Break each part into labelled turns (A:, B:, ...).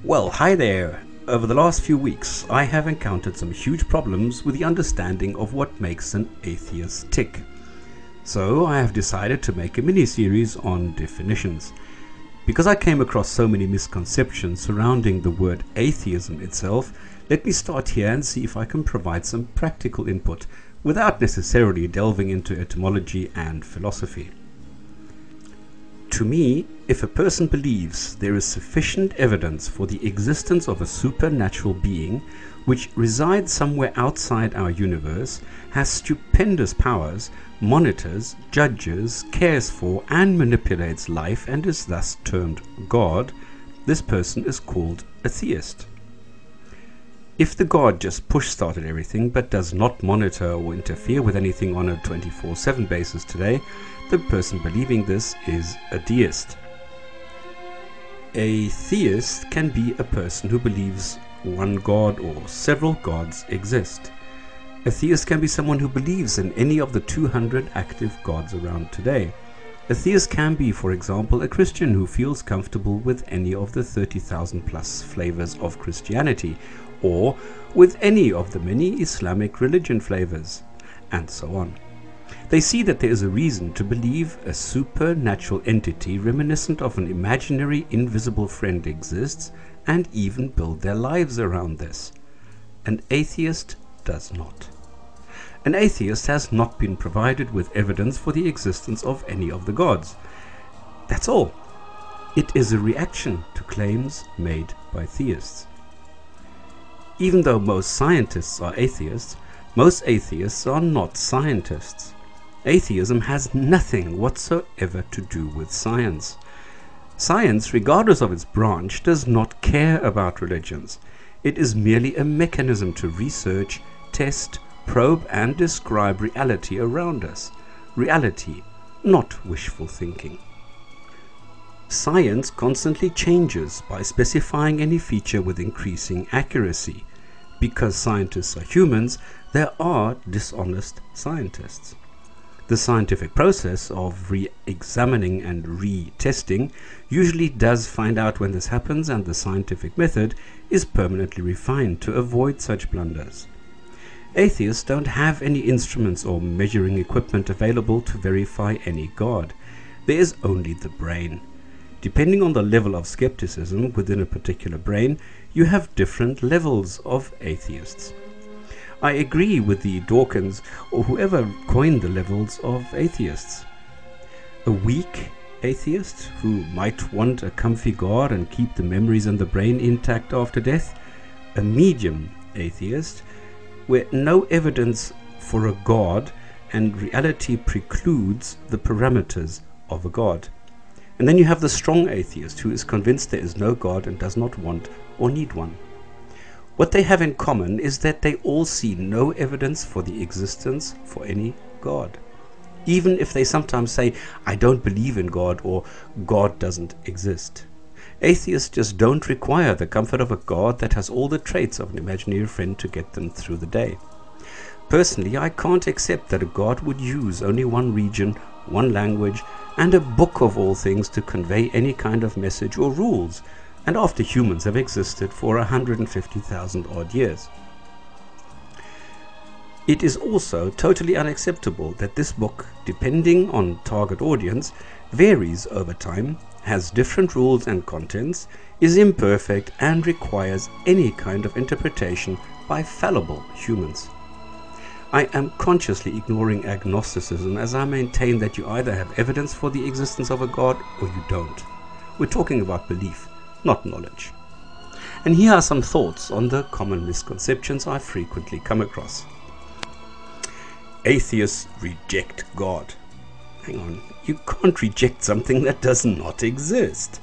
A: Well, hi there. Over the last few weeks, I have encountered some huge problems with the understanding of what makes an atheist tick. So I have decided to make a mini-series on definitions. Because I came across so many misconceptions surrounding the word atheism itself, let me start here and see if I can provide some practical input without necessarily delving into etymology and philosophy. To me, if a person believes there is sufficient evidence for the existence of a supernatural being which resides somewhere outside our universe, has stupendous powers, monitors, judges, cares for and manipulates life and is thus termed God, this person is called a theist. If the God just push-started everything but does not monitor or interfere with anything on a 24/7 basis today, the person believing this is a deist. A theist can be a person who believes one God or several gods exist. A theist can be someone who believes in any of the 200 active gods around today. A theist can be, for example, a Christian who feels comfortable with any of the 30,000 plus flavors of Christianity, or with any of the many Islamic religion flavors, and so on. They see that there is a reason to believe a supernatural entity reminiscent of an imaginary invisible friend exists, and even build their lives around this. An atheist does not. An atheist has not been provided with evidence for the existence of any of the gods. That's all. It is a reaction to claims made by theists. Even though most scientists are atheists, most atheists are not scientists. Atheism has nothing whatsoever to do with science. Science, regardless of its branch, does not care about religions. It is merely a mechanism to research, test, probe and describe reality around us. Reality, not wishful thinking. Science constantly changes by specifying any feature with increasing accuracy. Because scientists are humans, there are dishonest scientists. The scientific process of re-examining and retesting usually does find out when this happens, and the scientific method is permanently refined to avoid such blunders. Atheists don't have any instruments or measuring equipment available to verify any God. There is only the brain. Depending on the level of skepticism within a particular brain, you have different levels of atheists. I agree with the Dawkins or whoever coined the levels of atheists. A weak atheist who might want a comfy God and keep the memories and the brain intact after death. A medium atheist where no evidence for a God and reality precludes the parameters of a God. And then you have the strong atheist who is convinced there is no God and does not want or need one. What they have in common is that they all see no evidence for the existence for any God. Even if they sometimes say, I don't believe in God, or God doesn't exist. Atheists just don't require the comfort of a God that has all the traits of an imaginary friend to get them through the day. Personally, I can't accept that a God would use only one region, one language, and a book of all things to convey any kind of message or rules, and after humans have existed for 150,000 odd years. It is also totally unacceptable that this book, depending on target audience, varies over time, has different rules and contents, is imperfect, and requires any kind of interpretation by fallible humans. I am consciously ignoring agnosticism, as I maintain that you either have evidence for the existence of a God or you don't. We're talking about belief, not knowledge. And here are some thoughts on the common misconceptions I frequently come across. Atheists reject God. Hang on, you can't reject something that does not exist.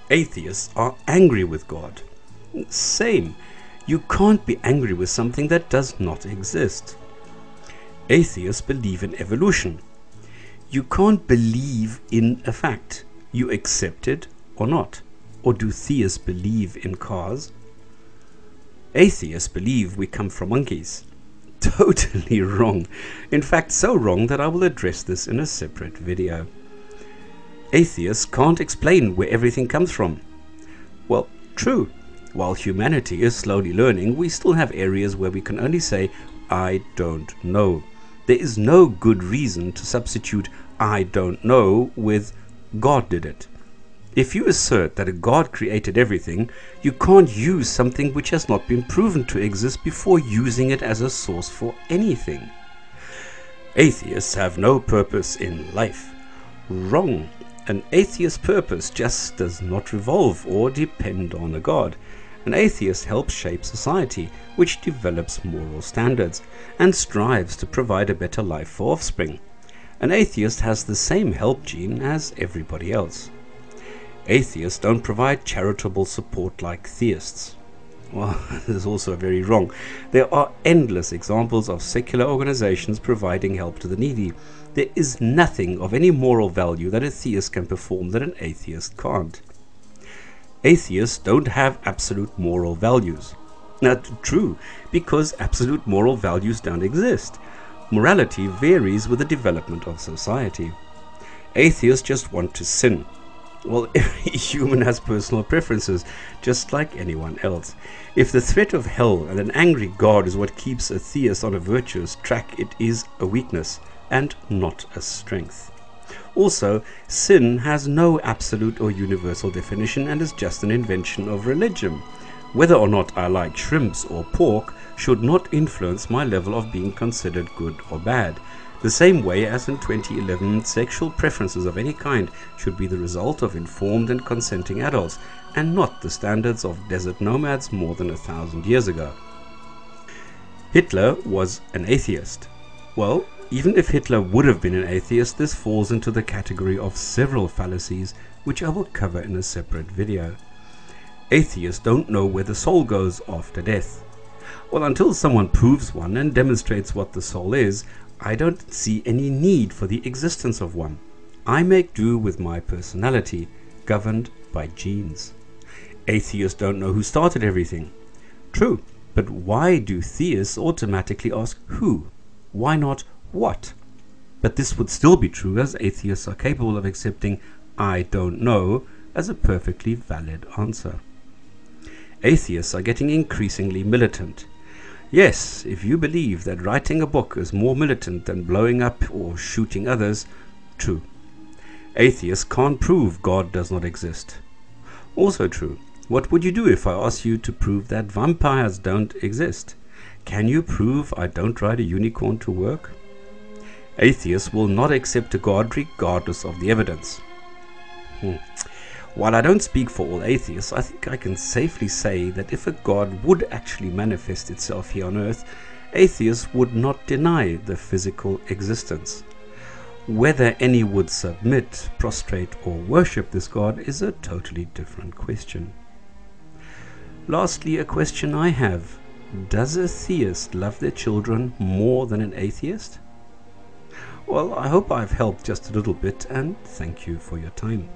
A: Atheists are angry with God. Same. You can't be angry with something that does not exist. Atheists believe in evolution. You can't believe in a fact. You accept it or not. Or do theists believe in cars? Atheists believe we come from monkeys. Totally wrong. In fact, so wrong that I will address this in a separate video. Atheists can't explain where everything comes from. Well, True, while humanity is slowly learning, we still have areas where we can only say, I don't know. There is no good reason to substitute I don't know with God did it. If you assert that a God created everything, you can't use something which has not been proven to exist before using it as a source for anything. Atheists have no purpose in life. Wrong. An atheist's purpose just does not revolve or depend on a God. An atheist helps shape society, which develops moral standards and strives to provide a better life for offspring. An atheist has the same help gene as everybody else. Atheists don't provide charitable support like theists. Well, this is also very wrong. There are endless examples of secular organizations providing help to the needy. There is nothing of any moral value that a theist can perform that an atheist can't. Atheists don't have absolute moral values. Now, true, because absolute moral values don't exist. Morality varies with the development of society. Atheists just want to sin. Well, every human has personal preferences, just like anyone else. If the threat of hell and an angry God is what keeps a theist on a virtuous track, it is a weakness and not a strength. Also, sin has no absolute or universal definition and is just an invention of religion. Whether or not I like shrimps or pork should not influence my level of being considered good or bad. The same way as in 2011, sexual preferences of any kind should be the result of informed and consenting adults, and not the standards of desert nomads more than 1,000 years ago. Hitler was an atheist. Well, even if Hitler would have been an atheist, this falls into the category of several fallacies, which I will cover in a separate video. Atheists don't know where the soul goes after death. Well, until someone proves one and demonstrates what the soul is, I don't see any need for the existence of one. I make do with my personality, governed by genes. Atheists don't know who started everything. True, but why do theists automatically ask who? Why not what? But this would still be true, as atheists are capable of accepting I don't know as a perfectly valid answer. Atheists are getting increasingly militant. Yes, if you believe that writing a book is more militant than blowing up or shooting others, true. Atheists can't prove God does not exist. Also true. What would you do if I asked you to prove that vampires don't exist? Can you prove I don't ride a unicorn to work? Atheists will not accept a God regardless of the evidence. While I don't speak for all atheists, I think I can safely say that if a God would actually manifest itself here on earth, atheists would not deny the physical existence. Whether any would submit, prostrate, or worship this God is a totally different question. Lastly, a question I have. Does a theist love their children more than an atheist? Well, I hope I've helped just a little bit, and thank you for your time.